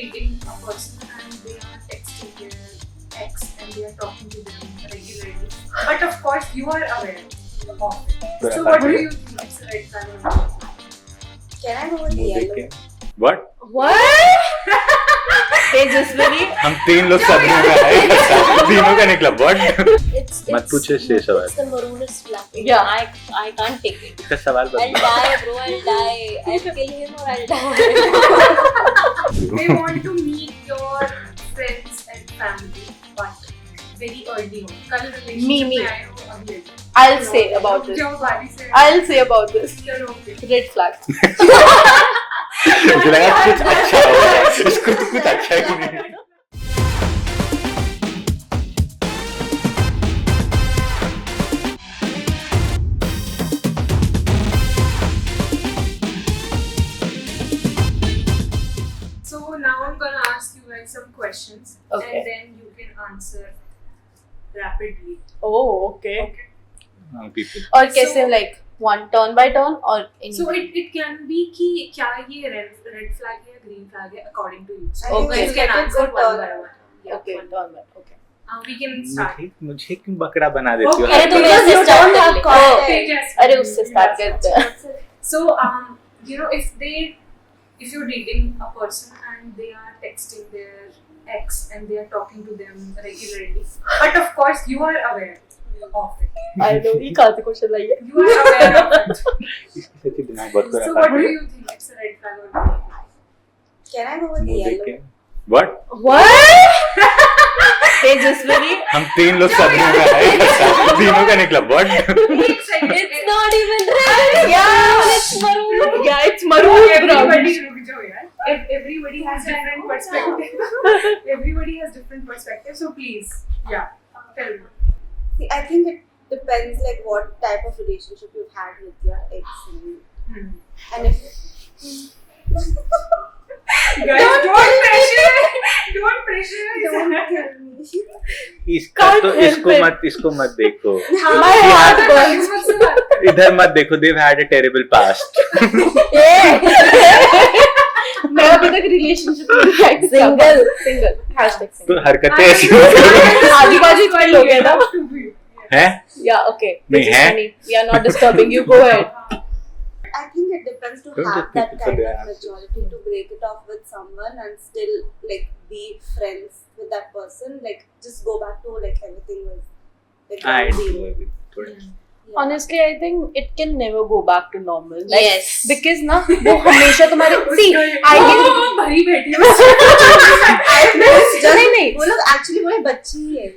dating a person and they are texting their ex and they are talking to them regularly, but of course you are aware of it. So what do you think it's a red flag or not? Can I go with yellow? What? What? Tejaswini हम तीन लोग सदमे में आए तीनों का निकला what मत पूछे शेष सवाल It's the maroonist flag. Yeah, I can't take it. इसका सवाल I'll बदलो die, bro. I'll die. I'll kill him or I'll die. They want to meet your friends and family, but very early on. कल relationship Me. में आए हो अभी I'll say about this. जो बारी से I'll say about this. चलो okay. Red flag. मुझे लगा कुछ अच्छा होगा इसको तो कुछ अच्छा ही नहीं So now I'm gonna ask you guys some questions, Okay. and then you can answer rapidly. Oh, okay. Okay. people और कैसे So- like one turn by turn और So it can be कि क्या ये red flag है या green flag है according to you. So Okay. you guys can Get a answer good one turn. by one. Yeah, okay one. turn by okay. We can start. मुझे क्यों बकरा बना देती हो Okay. अरे तुम Because ऐसे you start don't कर have ले. context. Okay, yes. अरे उससे start करते हैं. So you know, if you're dating a person and they are texting their ex and they are talking to them regularly, but of course you are aware of it. I know ये कहाँ से question लाई है? You are aware of it. इसके साथ दिमाग बहुत So खराब what do you think? It's a red flag or not? Can I go with yellow? What What? Tejaswini हम तीन लोग सदमे में आए तीनों का निकला what It's not even red. Yeah, It's maroon. yeah, it's maroon brown. Everybody रुक जाओ यार. Everybody has different perspective. Everybody has different perspective. So please, yeah, tell me. See, I think it depends like what type of relationship you've had with your ex. And if Guys, don't pressure. don't tell me. इसका Can't तो help इसको मत देखो My heart burns. इधर मत देखो they've had a terrible past मैं अभी तक रिलेशनशिप में single hashtag single तो हरकतें ऐसी होती हैं आजू बाजू इतने लोग हैं ना हैं yeah okay नहीं this is है? funny we are not disturbing you go ahead I think it depends to Don't have judge that people for kind their of answers. maturity to break it off with someone and still like be friends with that person. Like just go back to like everything was like I ground do zero. agree. थोड़ा Yeah. honestly I think it can never go back to normal like Yes. because ना वो हमेशा तुम्हारे see I can भरी बैठी नहीं वो लोग actually वो बच्ची ही है.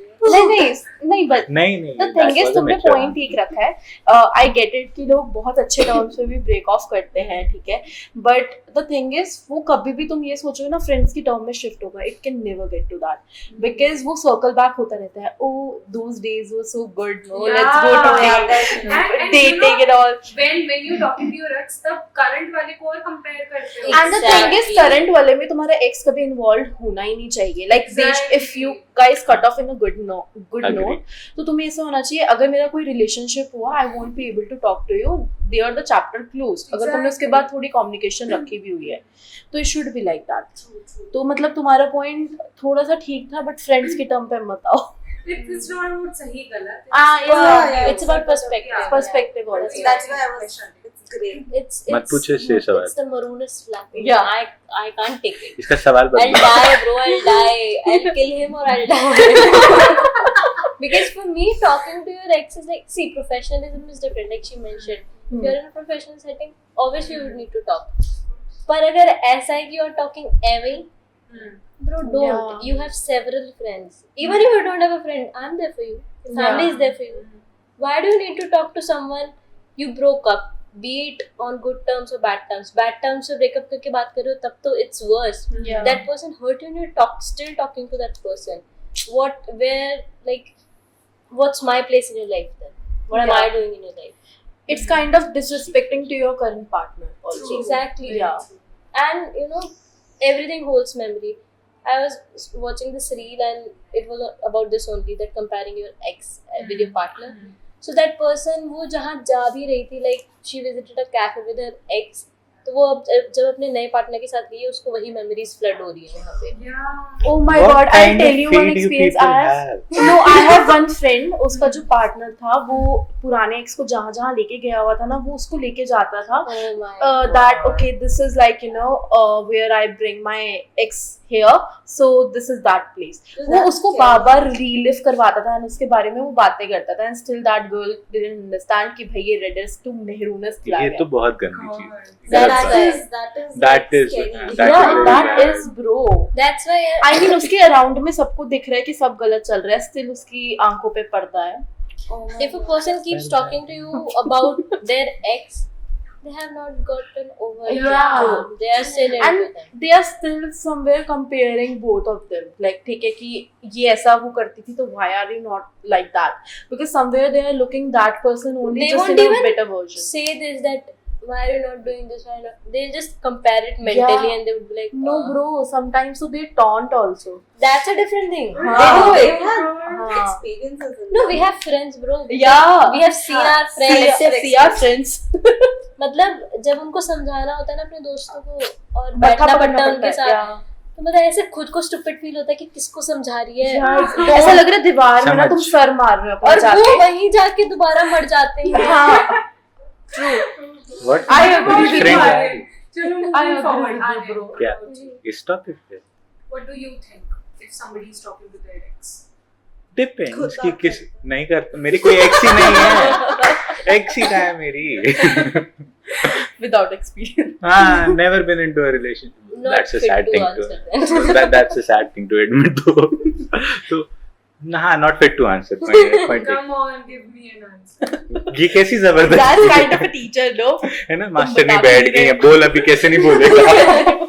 नहीं but नहीं The thing is, तुमने पॉइंट ठीक रखा है आई गेट इट कि लोग बहुत अच्छे टर्म्स पे भी ब्रेक ऑफ करते हैं ठीक है बट द थिंग इज वो कभी भी तुम ये सोचो ना फ्रेंड्स की टर्म में शिफ्ट होगा it can never get to that because वो सर्कल बैक होता रहता है oh those days were so good no let's go to And dating and all when you're talking to your ex, तब current वाले को और compare करते हो. And the thing is Exactly. Current वाले में तुम्हारा एक्स कभी इन्वॉल्व होना ही नहीं चाहिए like Exactly. If you guys cut off in a good Agree. Note तो तुम्हें ऐसा होना चाहिए अगर मेरा कोई रिलेशनशिप हुआ I won't be able to talk to you they are the chapter close अगर तुमने उसके बाद थोड़ी कम्युनिकेशन रखी भी हुई है तो it should be like that तो मतलब तुम्हारा पॉइंट थोड़ा सा ठीक था बट फ्रेंड्स की टर्म पे मत आओ It's not about सही गलत. yeah, it's about perspective Yeah. perspective also That's why I was. It's great. मत पूछे शेष सवाल It's the maroonist flag. Yeah. I can't take it. इसका सवाल I'll बदलो die, bro. I'll die. I'll kill him or I'll die. Because for me, talking to your ex is like, see, professionalism is different. Like she mentioned, if you're in a professional setting, obviously you would need to talk. पर अगर ऐसा है कि you're talking away, bro, don't. Yeah. You have several friends. Even if you don't have a friend, I'm there for you. Your family is there for you. Why do you need to talk to someone you broke up? Be it on good terms or bad terms. Bad terms से breakup करके बात कर रहे हो तब तो it's worse. Yeah. That person hurt you and you're still talking to that person. What's my place in your life then? What am Yeah. I doing in your life? it's kind of disrespecting to your current partner also Exactly. Yeah. And you know, everything holds memory. I was watching this reel and it was about this only, that comparing your ex with your partner. So that person, वो जहाँ जा भी रही थी, like she visited a cafe with her ex, तो वो अब जब अपने नए पार्टनर के साथ गई है उसको वही मेमोरीज फ्लड हो रही है वहाँ पे. Yeah. Oh my What god, I'll kind tell of you one fate you experience. people I have have? no, I have one friend. उसका जो पार्टनर था वो पुराने एक्स को जहाँ जहाँ लेके गया हुआ था ना वो उसको लेके जाता था. Oh my That God. okay, this is like where I bring my ex here, so this is that place. So वो that's उसको scary. बार बार relive करवाता था and उसके बारे में वो बातें करता था and still that girl didn't understand कि भाई ये reddest to mehroonest ये flag तो है. बहुत गंदी चीज है. That That's is That like, is- scary. that Yeah, is that bad. is bro. That's why I mean उसके अराउंड में सबको दिख रहा है कि सब गलत चल रहा है, स्टिल उसकी आंखों पे पड़ता है. if a person keeps talking to you about their ex, they have not gotten over it. Yeah. They are still into And them. they are still somewhere comparing both of them. Like ठीक है कि ये ऐसा वो करती थी तो why are you not like that? Because somewhere they are looking that person only They just won't in a even better version. Say this that why are you not doing this? Why not? They'll just compare it mentally Yeah. and they would be like, No bro, sometimes so they taunt also. that's a different thing. हाँ. They do They it. have हाँ. experiences in No, we have friends, bro. Yeah. We have seen our friends. See our friends. मतलब जब उनको समझाना होता है ना अपने दोस्तों को और मत्था बैठना पकड़ना पड़ता है उनके पड़ता है, साथ, तो मतलब ऐसे खुद को स्टूपिड फील होता है कि किसको समझा रही है. yeah. ऐसा लग रहा है दीवार में ना तुम समझ. सर मार रहे हो अपना और वो जाके. वहीं जाके दोबारा मर जाते हैं. हाँ. What? I agree with Strange you. है. चलो I moving agree forward. with you, आगे. bro. क्या? इस टॉपिक पे What do you think if somebody is talking to their ex? Depends कि किस नहीं करता. मेरी कोई एक्स ही नहीं है. एक्स ही का है मेरी. Without experience. हाँ, never been into a relationship. Not That's a fit sad to thing answer to. that. That's a sad thing to admit though. तो हाँ, not fit to answer. Point Come on, give me an answer. ये कैसी जबरदस्त That's kind of a teacher, no? है ना. Master नहीं बता भी बैठ नहीं गई है, रहे. बोल अभी कैसे नहीं बोलेगा.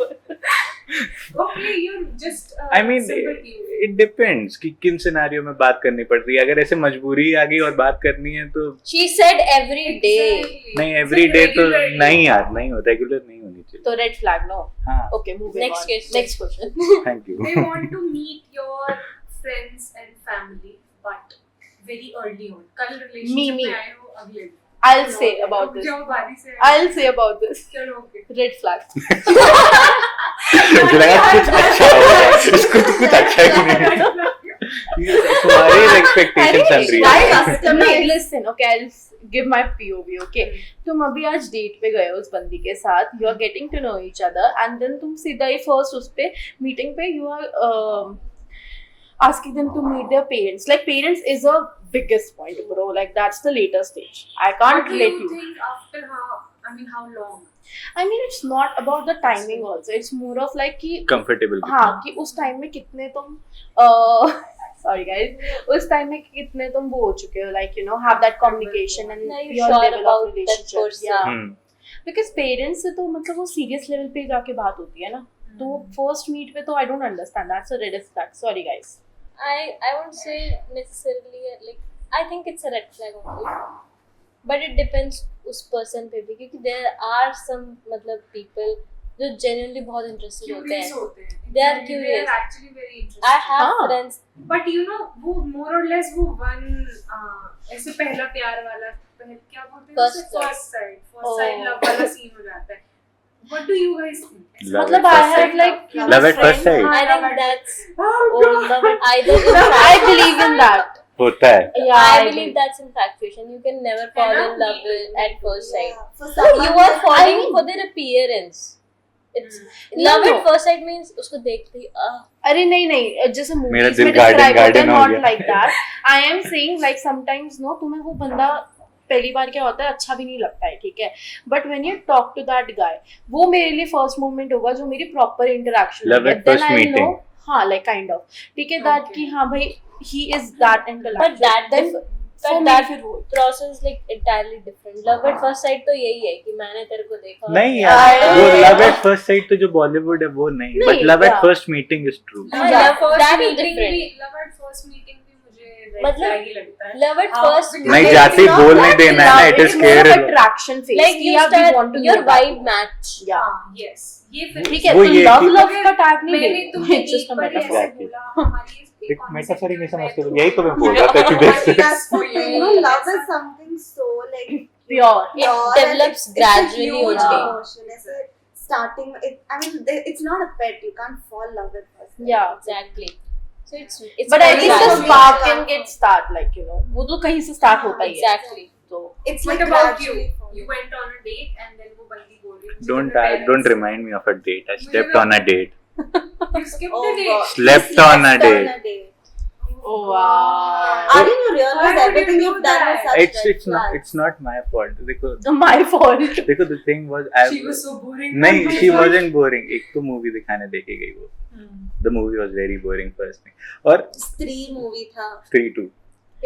Okay, you're just I mean, simple POV. it depends कि किन सिनेरियो में बात करनी पड़ रही है. अगर ऐसे मजबूरी आ गई और बात करनी है तो She said every day. Exactly. नहीं. It's एवरी like डे तो regularly. नहीं यार, नहीं हो. रेगुलर नहीं होनी चाहिए. So red flag, no? हाँ, Okay, moving Next on. question. Next question. Thank you. They want to meet your friends and family, but very early on. कल relationship Me. में आए हो अगले दिन. I'll say about this. जाओ बारी से. I'll say about this. चलो okay. Red flag. मुझे लगा कुछ अच्छा होगा. इसको तो कुछ अच्छा ही नहीं. तुम्हारे एक्सपेक्टेशंस अनरियल. नहीं, listen, okay, I'll give my POV, okay? तुम अभी आज डेट पे गए हो उस बंदी के साथ, you are getting to know each other, and then तुम सीधा ही first उस पे मीटिंग पे you are asking them to meet their parents. Like parents is a biggest point, bro. Like that's the later stage. I can't What do let you you. think after how long? I mean, it's not about the timing also. It's more of like कि comfortable. हाँ कि उस time में कितने तुम sorry guys, उस time में कितने तुम वो हो चुके हो, like you know have that communication and Are you your sure level about of that relationship. person? Yeah, because parents से तो मतलब वो serious level पे जाके बात होती है ना, तो first meet पे तो I don't understand. That's a red flag. Sorry guys. I won't say necessarily like I think it's a red flag only, but it depends उस person पे भी, क्योंकि there are some मतलब people जो genuinely बहुत interested होते Curious हैं. होते हैं. They are Exactly. curious. They are actually very interested. I have हाँ. friends. But you know वो more or less वो one ऐसे पहला प्यार वाला क्या बोलते हैं First उसे? First sight. First Oh. sight love वाला scene हो जाता है. What do you guys think? Love मतलब at I first have sight. like you know, Love at first friends- sight. I think that's Oh, love it. Either I believe in that. होता है. Yeah, I I believe that's infatuation. You can never fall in love at first sight. For No, someone you are like- falling I mean- for their appearance. It's No, love no. at first sight means उसको देखते ही अरे नहीं जैसे मेरा movies दिल में garden describe होता है, garden हो not गया. like that. I am saying like sometimes no तुम्हें वो बंदा पहली बार क्या होता है अच्छा भी नहीं लगता है, ठीक है, but when you talk to that guy वो मेरे लिए फर्स्ट मोमेंट होगा जो मेरी proper interaction Love at first meeting. हाँ लाइक काइंड ऑफ, ठीक है, दैट कि हाँ भाई he is that but that then but for that me फिर वो process like entirely different. Love at first sight तो यही है कि मैंने तेरे को देखा और नहीं प्यार यार, किया। वो लव एट फर्स्ट साइट तो जो बॉलीवुड है वो नहीं. नहीं, but love at yeah. First meeting is true. हाँ, love that- first that is meeting different. भी love at first meeting भी मुझे red मतलब flag ही लगता है. Love at हाँ, first because नहीं it's जाते ही not बोल that नहीं देना है ना. It is care. Attraction phase like you start your vibe match. या हाँ, yes. ये फिर ठीक है, वो तो ये लव कि- लव का टैग नहीं मैंने देना, तुम्हें it's just एक a बार ऐसे metaphor. Exactly. बोला हमारी इस एक metaphor ही नहीं समझते मैं तुम. यही तो मैं बोल रहा था कि But देख. that's for you. You know, love is something so like Pure. It develops gradually huge only. emotion. It's a starting. I mean, it's not a pet. You can't fall in love with person. Yeah. Exactly. So it's But at very least the gradual. spark can get start, like, you know, वो तो कहीं से start होता ही है. Exactly. So It's What like about you? gradually falling. You went on a date and then वो बंदी बोल रही है, मुझे Don't मेरे don't parents- remind me of a date. I slept on a date. You skipped Oh the date. God. Slept You on a slept date. on a date. oh wow. Aren't you realize Why would you everything do you've done is that? such It's red flags? it's not my fault. देखो My fault. देखो the thing was She was so boring. नहीं she wasn't boring. एक तो movie दिखाने लेके गई वो. The movie was very boring first thing. और स्त्री मूवी था. 3-2.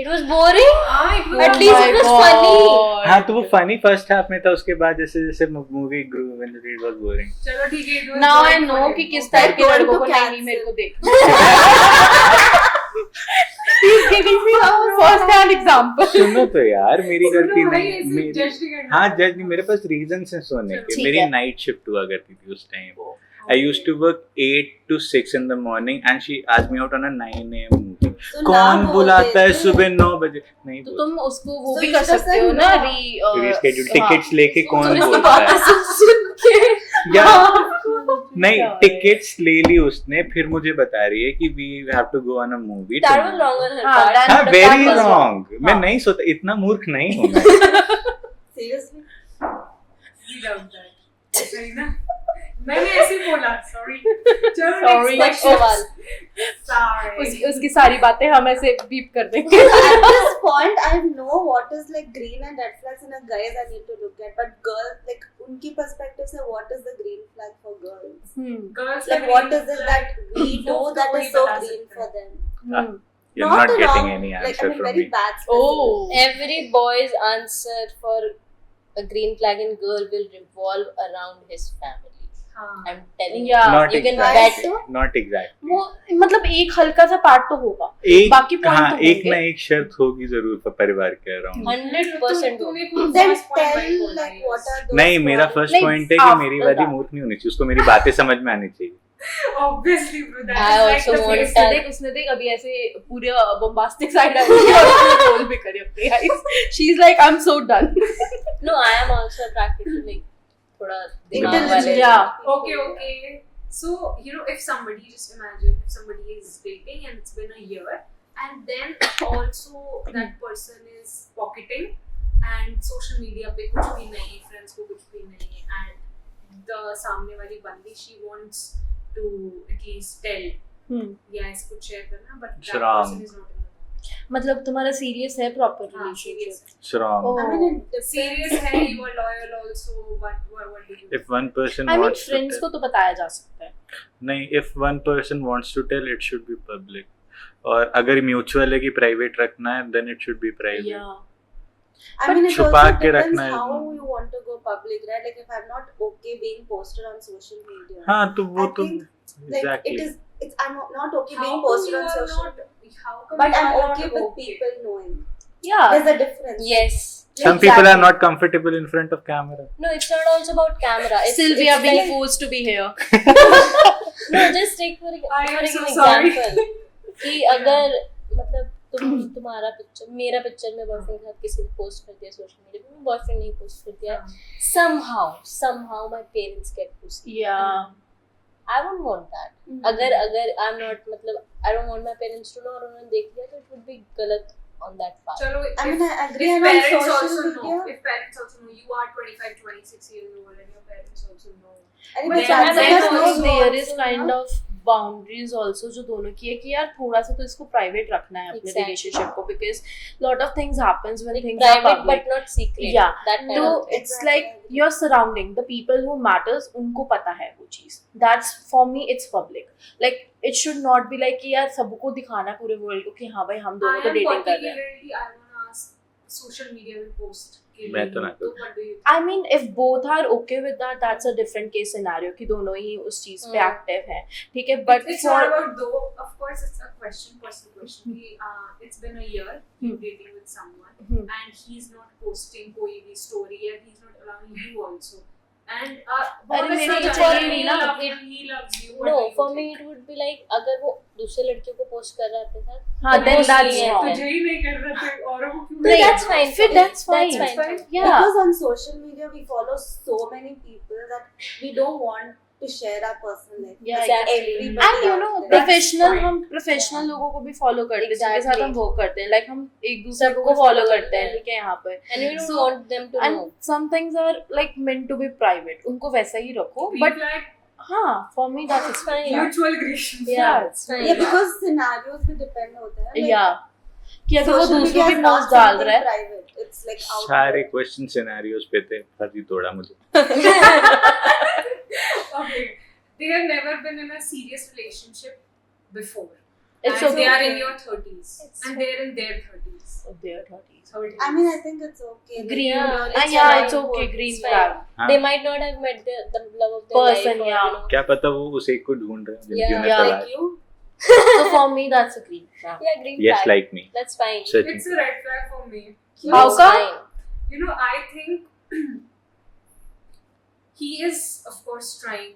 It was boring. हाँ, it was At least it was funny. हाँ तो वो funny first half में था उसके बाद जैसे जैसे movie grew when it was boring. चलो ठीक है, it was Now I boring know for कि him. किस टाइप के They're going लड़कों to को नहीं cancel. मेरे को देखना. He's giving me a first hand example. सुनो तो यार मेरी सुनो गलती भाई, नहीं ऐसे मेरी judge नहीं करना। हाँ जज नहीं मेरे पास रीजन है सोने के ठीक मेरी है। नाइट शिफ्ट हुआ करती थी उस time I used to work 8 to 6 in the morning and she asked me out on a 9 a.m. movie. तो कौन ना बुलाता है बोलते थे। सुबह 9 बजे नहीं तो तुम उसको वो So भी you कर should have सकते हो said ना no. रीस्केड्यूल हाँ. टिकट्स लेके तो कौन इसकी बोलता बातें है सुन के या हाँ. नहीं टिकट्स ले ली उसने फिर मुझे बता रही है कि we have to go on a movie That was wrong on her हाँ, part. that- हाँ that very was wrong. Wrong मैं हाँ. नहीं सोता इतना मूर्ख नहीं हूँ मैं Seriously? We love that. सही ना? मैंने ऐसे बोला, sorry. चलो Sorry. next Next सवाल. Sorry. उसकी सारी बातें हम ऐसे बीप कर देंगे. At this point, I know what is like green and red flags in a guys I need to look at, but girls like उनकी perspective से what is the green flag for girls? Girls Like what is it that we do that is so green for them? you're not a getting wrong- any like, answer I mean, from very me bad. Oh. Every boy's answer for a green flag in girl will revolve around his family. हाँ. I'm telling Yeah. not you can exactly bet. not exactly वो मतलब एक हल्का सा part तो होगा. एक बाकी point हाँ तो एक होंगे. ना एक शर्त होगी जरूर पर परिवार के अराउंड 100% तूने कुछ Then first point tell नहीं बोला, like what are yes. those? नहीं मेरा qualities? फर्स्ट नहीं, पॉइंट है कि after मेरी वाली that. मूर्ख नहीं होनी चाहिए उसको मेरी बातें समझ में आनी चाहिए Obviously, bro. That I is like also the want face. that. उसने देख अभी ऐसे पूरे bombastic side आई है और उसने रोल भी करे अपने eyes. She's like I'm so done. No, I am also attracted to like थोड़ा दिमाग Intelligent. वाले. Yeah. Okay, okay. So, you know, if somebody, just imagine, if somebody is dating and it's been a year, and then also that person is pocketing and social media पे कुछ भी नहीं, friends को कुछ भी नहीं, and the सामने वाली बंदी, she wants to at least tell, yeah, इसको share करना, but that Shram. person is not in the mood. मतलब तुम्हारा serious है proper हाँ, relationship. serious. strong Oh. I mean, it depends. Serious है, you are loyal also, but what do you do? if one person I mean wants to friends tell को तो बताया जा सकता है. नहीं if one person wants to tell it should be public और अगर म्यूचुअल है कि प्राइवेट रखना है then it should be private Yeah. I mean, it छुपा also के depends रखना है। how you want to go public, right? Like if I'm not okay being posted on social media, हाँ तो वो I तो think, like exactly I'm not okay How being come posted you on are social, not? How come but you I'm are not okay with okay? people knowing. Yeah. There's a difference. Yes. some people are not comfortable in front of camera No, it's not also about camera. It's, Still, we it's are being like, forced to be here. no, just take for, I am for so an sorry. example. कि अगर मतलब तुम्हारा picture मेरा picture में boyfriend के साथ किसी ने पोस्ट कर दिया सोशल मीडिया पे, बॉयफ्रेंड नहीं पोस्ट कर दिया, somehow my parents get to see. Yeah. I won't want that. अगर I'm not मतलब I don't want my parents to know और उन्होंने देख लिया तो it would be गलत on that part. चलो, I mean, I agree. if And on parents social also media, know, if parents also know, you are 25, 26 years old, and your parents also know. I But think then that's again, because also- there is kind of boundaries also जो दोनों की है कि यार थोड़ा सा तो इसको प्राइवेट रखना है अपने Exactly. रिलेशनशिप को because lot of things happens when things are Private public. but not secret. Yeah. That kind तो of thing. it's like your surrounding, the people who matters उनको पता है वो चीज. That's for me it's public. Like it should not be like कि यार सबको दिखाना पूरे वर्ल्ड को कि हाँ भाई हम I दोनों तो am डेटिंग कर रहे हैं. particularly, I want to ask, social media will post. के मैं लिए, तो ना तो what do you think? I mean, if both are okay with that, that's a different case scenario कि दोनों ही उस चीज पे एक्टिव हैं, ठीक है? But It's for not about though. Of course, it's a personal question. कि, it's been a year you dating with someone, and he's not posting कोई भी story, and he's not allowing you also. And अरे मेरे को he चाहिए नहीं ना, loves you. What No, do you for think? me it would be like अगर वो दूसरे लड़कियों को पोस्ट कर रहा है अपने साथ, हाँ, तो then post that's नहीं है। wrong. तुझे ही नहीं कर रहा था औरों को क्यों नहीं, कर that's रहा fine. Fit, for me. that's fine. That's fine. Yeah. Because on social media we follow so many people that we don't want to share our personal life. Yeah, exactly. Everybody And you out know, there. Professional fine. हम professional Yeah. लोगों को भी follow करते हैं जिनके साथ Exactly. हम work करते हैं, लाइक हम एक दूसरे सबको को फॉलो follow करते करते हैं, हैं। ठीक है, यहाँ पर And we don't So- want them to know. And some things are like meant to be private, उनको वैसा ही रखो, Green बट flag, हाँ, for me that's It's fine. mutual agreement. Yeah, it's fine. Yeah, because scenarios भी depend होते हैं. Like, या कि अगर वो social दूसरों media की is not पोस्ट डाल something रहा है, private. It's like out सारे there. क्वेश्चन सिनेरियोज पे थे, फर्जी तोड़ा मुझे. Okay. They have never been in a serious relationship before. It's And they okay. are in your 30s. It's And they're in their 30s. they are 30s. 30s. I mean, I think it's okay. Like, Green, you know, it's yeah, fine. it's okay, green It's fine. flag. हाँ, They might not have met the love of their Person, life. Or, yeah. you know. क्या पता वो उसे को ढूंढ रहे हैं जिनकी Yeah, उन्हें yeah. तलाश. like you. So for me that's a green flag. Yeah, green Yes, flag. like me. That's fine. Searching. It's a red flag for me. How It's come? fine. You know, I think he is, of course, trying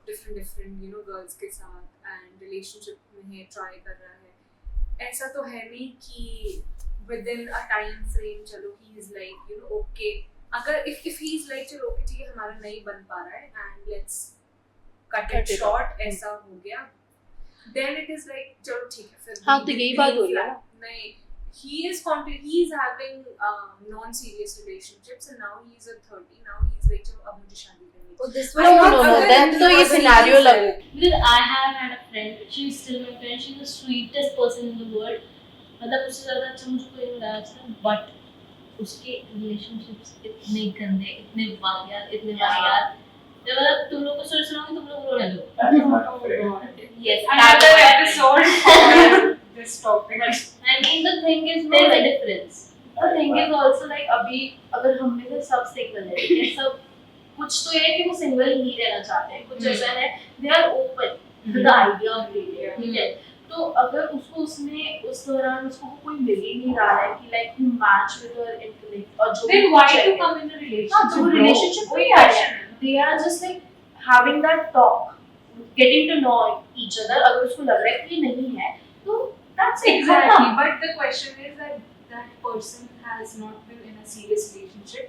different, you know, girls के साथ and relationship में है, try कर रहा है. ऐसा तो है नहीं कि within a time frame चलो he is like, you know, okay. अगर if he is like चलो okay ठीक है हमारा नहीं बन पा रहा है and let's cut Cut it it short, ऐसा हो गया. Then it is like चलो ठीक है फिर हाँ, तो यही बात हो रही है ना. नहीं. He is having non-serious relationships and now he is at 30. Now he is like चलो अब मुझे शादी करनी है. Oh, this No, no, no. Then तो ये scenario लगू. Because I have had a friend, she's still my friend, she's the sweetest person in the world. मतलब उससे ज़्यादा अच्छा मुझे कोई नहीं लगा था, but उसके relationships इतने गंदे, इतने वाहियात, जब मतलब तुम लोग को सोच रहे हो तुम लोग रोने लगो. Yes, Another episode on this topic. I mean the thing is there's a difference. The thing is also like अभी अगर हम में से सब single है, ठीक है, सब कुछ तो ये है कि वो single ही रहना चाहते हैं, कुछ ऐसा है they are open to the idea of dating, ठीक है. तो अगर उसको उसमें उस दौरान उसको कोई मिल ही नहीं रहा है कि like you match with her intellect और जो Then भी why कुछ to है, come in a relationship? हाँ, तो वो relationship में ही आ रहे हैं. They are just like having that talk, getting to know each other. अगर उसको लग रहा है कि ये नहीं है, तो that's it. Exactly. But the question is that that person has not been in a serious relationship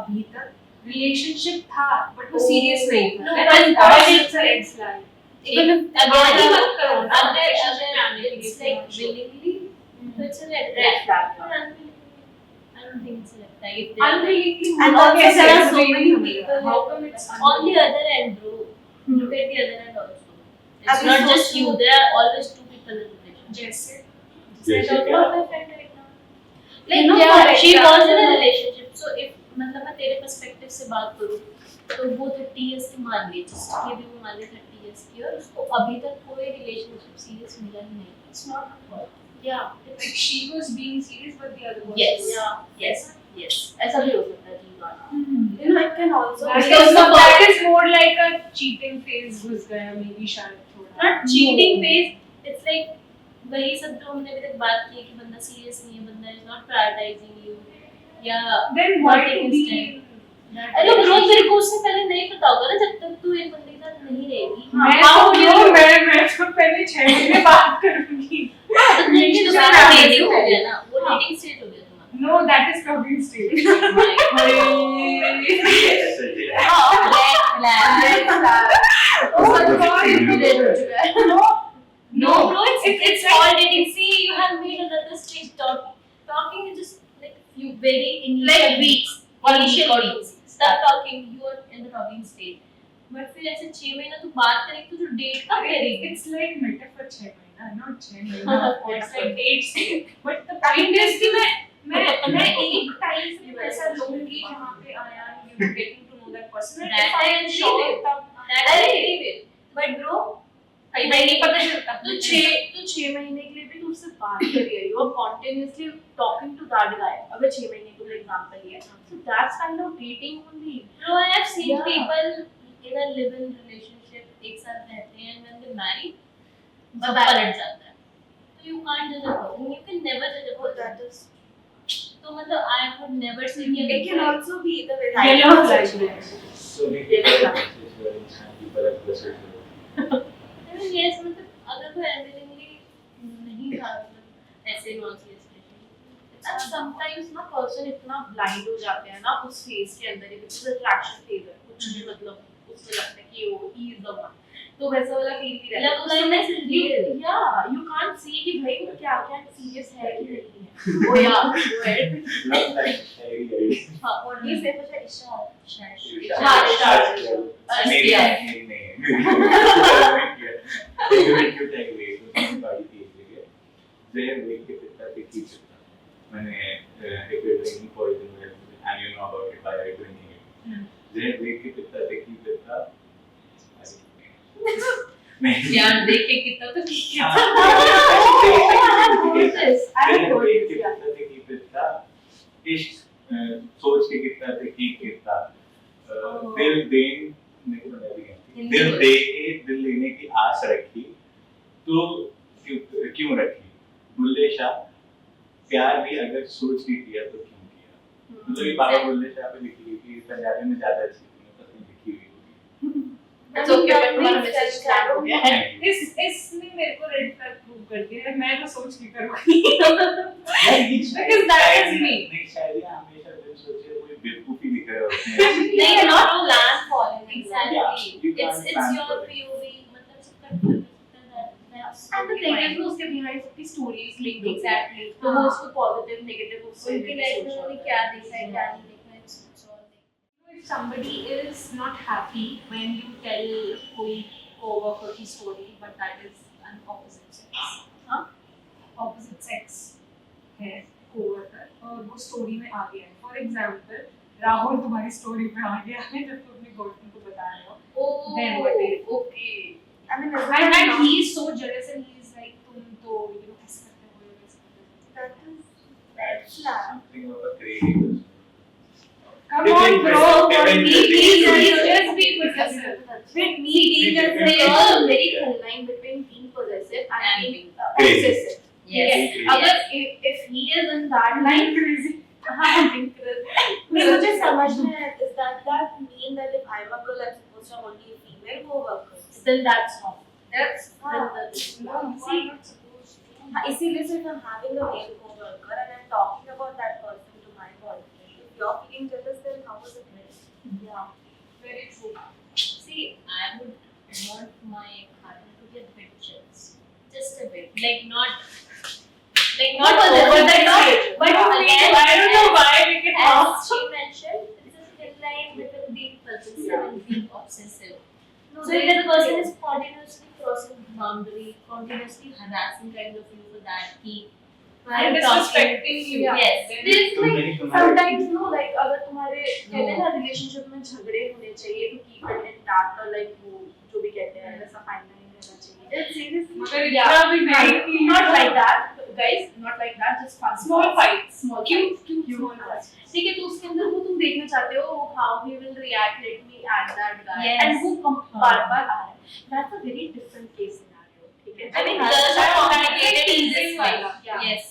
अभी तक. Relationship था, but वो serious नहीं था. No, Then but of course I- it's a red flag. Even आगे मत करो ना, अगर relationship में आने के लिए it's like थोड़ा show. willingly, so it's a red Red flag. flag. But unwillingly, I don't think it's a red flag. If they are- Unwillingly, And how also can there are it so be many unwilling? people How come it's on the unwilling? other end, bro. Look at the other end also. It's Abhi not so just you. true. There are always two people in the relationship. जैसे Like talking about my friend right now. You know yeah, what, she like, was in a relationship. So if मतलब मैं तेरे perspective से बात करूँ, तो वो 30 years की मान ली, जिसकी भी वो मान ली 30 years की, और उसको अभी तक कोई relationship serious मिला ही नहीं. It's not her fault. Yeah. It's, like she was being serious, but the other was yes. yeah. Yes. Yes. ऐसा भी हो सकता है जी बात. You know, it can also That be is, that is more like a cheating phase घुस गया maybe शायद थोड़ा. Not cheating phase. It's like वही सब जो हमने अभी तक बात की है कि बंदा serious नहीं है, बंदा is not prioritizing you. या Then why not to taking be stand. in that अरे ब्रो relationship? तेरे को उससे पहले नहीं पता होगा ना, जब तक तू एक बंदे के साथ नहीं रहेगी. मैं तो पहले 6 महीने बात करूंगी. तो नहीं, तो तो सारा मैं dating हो नहीं गया ना, वो dating stage हो गया तुम्हारा. No, that is talking stage. No, bro, it's all dating. See, you have made another stage. Talking is just like you very initial Like weeks. Initial weeks. Start talking. You are in the talking stage. But फिर ऐसे 6 महीना तू बात करेगी तो जो date कब करेगी? It's like metaphor 6 महीना, not 6 महीना. It's like dates. But the point is कि मैं एक टाइम से ऐसा लूंगी जहाँ पे आया you getting to know that person. And That if I I am agree sure with. तब That I agree with. But bro, कई बार नहीं पता चलता. तो 6 महीने के लिए भी तू उससे बात कर रही है, you are continuously talking to that guy. अगर 6 महीने के लिए एग्जांपल है, so that's kind of dating only. bro, I have seen Yeah. people in a live-in relationship, एक साथ रहते हैं, and when they marry, सब पलट जाता है. So you can't judge a person. You can never judge a person. that is तो मतलब I would never say कि It can also be either way. Yellow flag. So we get people are closer to yes मतलब अगर कोई unwillingly नहीं था मतलब ऐसे नॉन सीरियस And sometimes ना person इतना blind हो जाते हैं ना उस phase के अंदर ही because attraction phase है कुछ भी मतलब उसको लगता है कि वो he is the one तो वैसा वाला feel भी रहता है Love blindness is real. you can't see कि भाई वो क्या क्या serious है कि नहीं है oh yeah go ahead love like very हाँ और ये से मुझे इशारा मेरी नहीं क्यों टैग वे बड़ी चीज है जेन वेक के पिता के की मैंने एक ट्रेनिंग पॉइजन में and you know about it by drinking it जेन वेक के पिता के की पिता नहीं यार देख के कितना तो सोच के कितना थे की कितना दिल दे के दिल लेने की आस रखी तो क्यों रखी बुल्ले शाह प्यार भी अगर सोच के किया तो क्यों किया मतलब ये बात बुल्ले शाह पे लिखी हुई थी पंजाबी में ज्यादा अच्छी थी मतलब लिखी हुई होगी It's okay but तुम्हारा message stand हो गया है इसने मेरे को रेड फ्लैग प्रूव कर दिया मैं तो सोच के करूंगी Because that is me. नहीं शायद ये हमेशा दिल सोचे कोई बेवकूफी दिख रहे होते हैं नहीं not plan falling exactly Yeah, you can't it's plan your for it. POV मतलब सबका and the thing is वो उसके behind सबकी stories linked होती हैं exactly तो वो उसको positive negative उससे उनकी लाइफ में उन्होंने क्या देखा है क्या नहीं देखा है it's all If somebody is not happy when you tell कोई coworker की story, but that is an opposite sex, हाँ? Opposite sex है coworker और वो story में आ गया है. For example, राहुल तुम्हारी story में आ गया है जब तुम अपनी girlfriend को बता रहे हो. Then what do you do? okay I mean, And he is so jealous and he is like तुम तो ऐसे करते हो वैसे करते हो. That's something of a crazy person. Come Different on, bro. person, different Just be possessive. with me being Different there is a person. very thin line between being possessive and And being crazy. obsessive yes अगर if he is in that line Crazy. हाँ being crazy मुझे समझ में है, is that mean that if I'm a girl, I'm supposed to have only female co-workers? then that's wrong That's हाँ, no, see, you are not supposed to. हाँ, इसीलिए सिर्फ I'm having a male co-worker and I'm talking about that person to my boyfriend. If you're feeling jealous, then how is it right? yeah Very true. see I would want my partner to be a bit jealous just a bit like not over the top but again I don't know why we can as she mentioned it's a thin line between being possessive and being obsessive No, so if the person is continuously crossing the boundary continuously harassing kind of you for that he And disrespecting you. yes there's तो like मेरी तुम्हारी sometimes no like अगर तुम्हारे कहते हैं ना relationship में झगड़े होने चाहिए to keep it intact or like वो जो भी कहते हैं वैसा fine line रहना चाहिए It's seriously. मगर इतना भी नहीं कि not like that guys not like that just fun Small fights. small Cute, fights. cute Cute small fights. fights. ठीक है तो उसके अंदर वो तुम देखना चाहते हो how he will react let me add that guy Yes. and वो बार बार आ रहा है that's a very different case scenario ठीक है I mean That's- girls are that's complicated in this teasing way वाला. Yeah. yes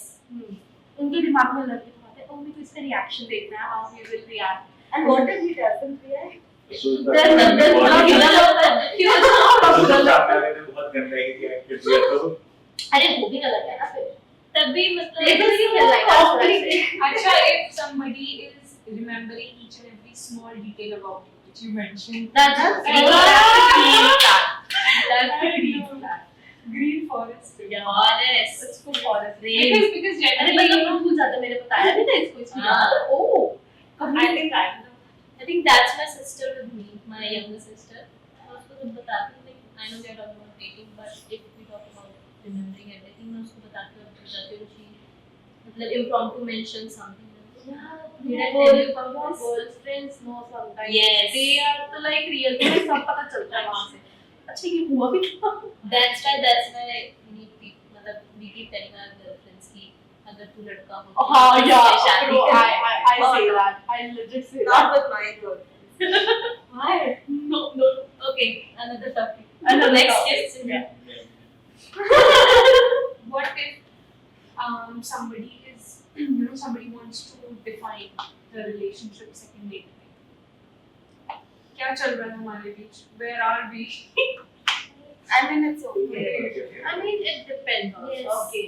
उनके दिमाग में लग रहा है ओ मेरे को इसका रिएक्शन देखना है how he will react And what if he doesn't react? बहुत गंदा ही किया तो अरे वो भी गलत है ना फिर तभी मतलब ये तो नहीं feel like that, right? Acha, if somebody is remembering each and every small detail about you, which you mentioned, that's that's green a green green flag. Green forest. forest It's full forest Because अरे generally, मतलब तुम भूल जाते मैंने बताया भी था इसको इसमें हाँ. ओ I think I think that's my sister with me, my younger sister. मैं उसको जब बताती हूँ like I know we are talking about dating, but if we talk about remembering everything, मैं उसको बताती हूँ she मतलब impromptu mention something. Did I tell you about this? girlfriends know sometimes Yes. they are तो like real तुम्हें सब पता चलता है वहाँ से अच्छा ये हुआ भी था That's why we need people, मतलब we keep telling our girlfriends कि अगर तू लड़का हो तो हाँ उससे yeah शादी bro कर। I say that I legit say that Not with my girlfriend. why no Okay, another topic. Another Next topic. question. what if somebody is somebody wants to define the relationship second date में. क्या चल रहा है हमारे बीच? Where are we? I mean, it's okay. I mean, it depends also. Yes. Okay.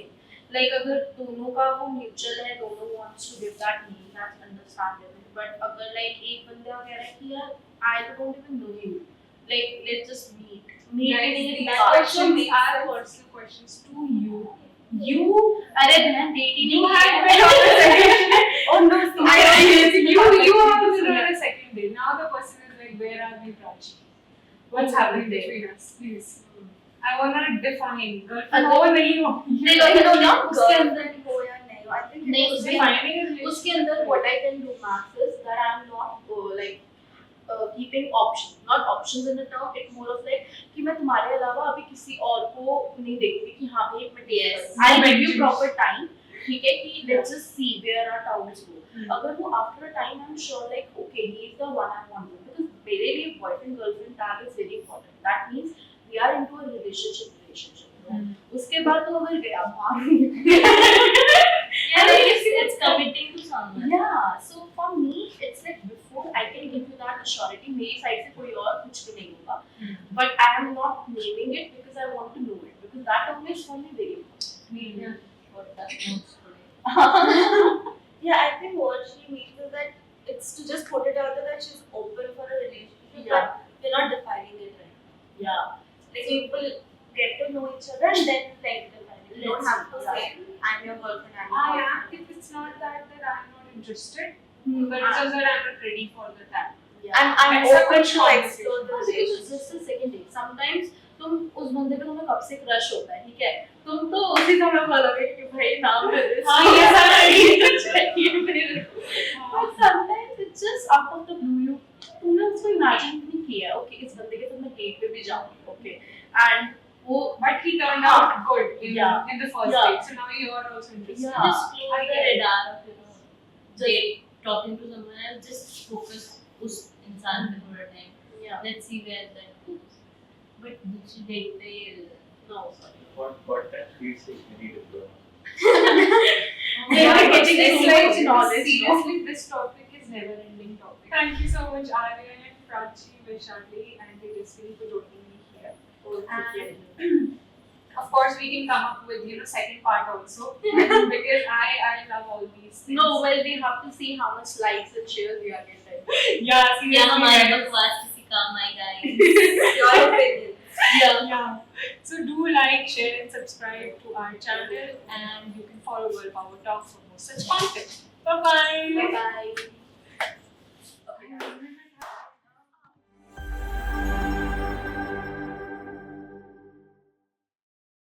Like अगर दोनों का वो mutual है, दोनों wants to give that name, that's understandable. But अगर like एक बंदा कह रहा है कि यार I don't even know you, like let's just meet. Guys, Meeting these is questions are personal questions to you. you. अरे बहन dating You नहीं had है. been on a second date. Oh no, You have been on a second date. Now the person is like, where are we, Prachi? What's happening between us? Please. I wanna define. Girlfriend हो नहीं हो. no, उसके अंदर हो या नहीं हो. I think नहीं, it was उसके Defining a relationship. उसके अंदर what I can do max is that I'm not like keeping options, not options in the term. It's more of like कि मैं तुम्हारे अलावा अभी किसी और को नहीं देखती कि हाँ भाई मैं date करूँ. I'll give you proper time. ठीक है कि let's just see where our towns go. अगर वो after a time I'm sure like okay he is the one I want to, because मेरे लिए boyfriend girlfriend tag is very important. That means we are into a relationship. उसके बाद तो अगर गया Yeah, it's committing to someone. Yeah, so for me it's like before I can give you that assurity मेरी side से कोई और कुछ भी नहीं होगा. But I am not naming it because I want to know it, because that only is for me very important. Yeah. What that means today. Yeah, I think what she means is that it's to just put it out there that she's open for a relationship, Yeah. but you're not defining it right. Yeah. Like people get to know each other and then like define it. You don't Let's have to see, say I'm your girlfriend, I'm I your am boyfriend. if it's not that I'm not interested, but it's just that I'm not ready for the time. I'm It's a open good to conversation. explore the हाँ, because relationship. it's just a second date. Sometimes तुम उस बंदे पे तुम्हें कब से crush होता है, ठीक है? तुम तो उसी समय बोलोगे कि भाई नाम दे दे. हाँ, ये सारा चाहिए मेरे को. But sometimes it's just out of the blue. तुमने उसको imagine नहीं किया, okay इस बंदे के साथ मैं date पे भी जाऊँगी, okay, and वो But he turned out good in the first Yeah. date, so now you are also interested. Yeah. Just close the radar of just talking to someone else. Just focus उस इंसान पे थोड़ा time. yeah. Let's see where that goes. But दूसरी date पे No, sorry. What that feels like very different. We are getting It's so like much knowledge, seriously, this topic is never-ending topic. Thank you so much, Aryan, Prachi, Vaishali, and Tejasvi for joining me here. And of course, we can come up with second part also because I love all these things. No, well, we have to see how much likes and shares we are getting. Yeah, seriously, क्या हमारे guys. बकवास किसी काम आएगा. Your opinion. Yeah. So do like, share, and subscribe to our channel, and you can follow Girl Power Talk for more such content. Bye bye. Bye bye.